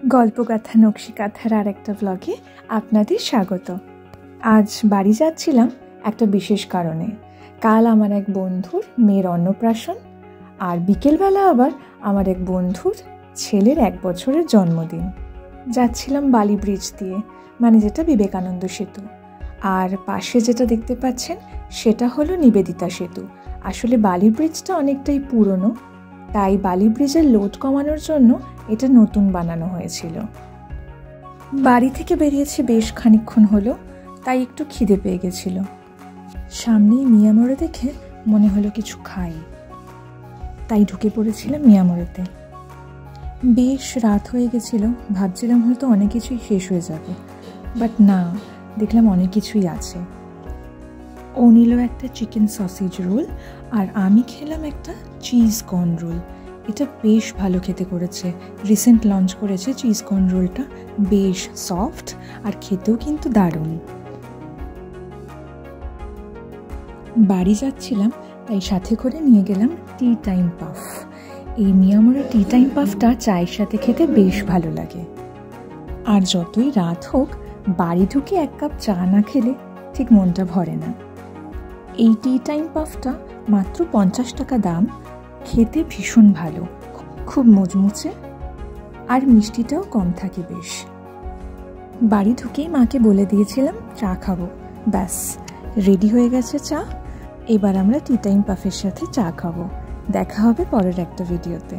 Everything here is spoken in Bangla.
গল্পগাথা নকশিকাথার আর একটা ব্লগে আপনাদের স্বাগত। আজ বাড়ি যাচ্ছিলাম একটা বিশেষ কারণে। কাল আমার এক বন্ধুর মেয়ের অন্নপ্রাশন, আর বিকেলবেলা আবার আমার এক বন্ধুর ছেলের 1 বছরের জন্মদিন। যাচ্ছিলাম বালি ব্রিজ দিয়ে, মানে যেটা বিবেকানন্দ সেতু, আর পাশে যেটা দেখতে পাচ্ছেন সেটা হলো নিবেদিতা সেতু। আসলে বালি ব্রিজটা অনেকটাই পুরনো, তাই বালি ব্রিজের লোড কমানোর জন্য এটা নতুন বানানো হয়েছিল। বাড়ি থেকে বেরিয়েছি বেশ খানিকক্ষণ হলো, তাই একটু খিদে পেয়ে গেছিল। সামনেই মিয়ামোড়ে দেখে মনে হলো কিছু খাই, তাই ঢুকে পড়েছিলাম মিয়ামোড়েতে। বেশ রাত হয়ে গেছিল, ভাবছিলাম হয়তো অনেক কিছুই শেষ হয়ে যাবে, বাট না, দেখলাম অনেক কিছুই আছে। ও নিল একটা চিকেন সসেজ রোল, আর আমি খেলাম একটা চিজ কর্ন রোল। এটা বেশ ভালো খেতে করেছে, রিসেন্ট লঞ্চ করেছে চিজ কর্ন রোলটা, বেশ সফট আর খেতেও কিন্তু দারুণ। বাড়ি যাচ্ছিলাম তাই সাথে করে নিয়ে গেলাম টি টাইম পাফ। এই মিয়ামোড়ের টি টাইম পাফটা চায়ের সাথে খেতে বেশ ভালো লাগে। আর যতই রাত হোক, বাড়ি ঢুকে 1 কাপ চা না খেলে ঠিক মনটা ভরে না। এই টি টাইম পাফটা মাত্র 50 টাকা দাম, খেতে ভীষণ ভালো, খুব মুচমুচে আর মিষ্টিটাও কম থাকে বেশ। বাড়ি ঢুকেই মাকে বলে দিয়েছিলাম চা খাবো, ব্যাস রেডি হয়ে গেছে চা। এবার আমরা টি টাইম পাফের সাথে চা খাবো। দেখা হবে পরের একটা ভিডিওতে।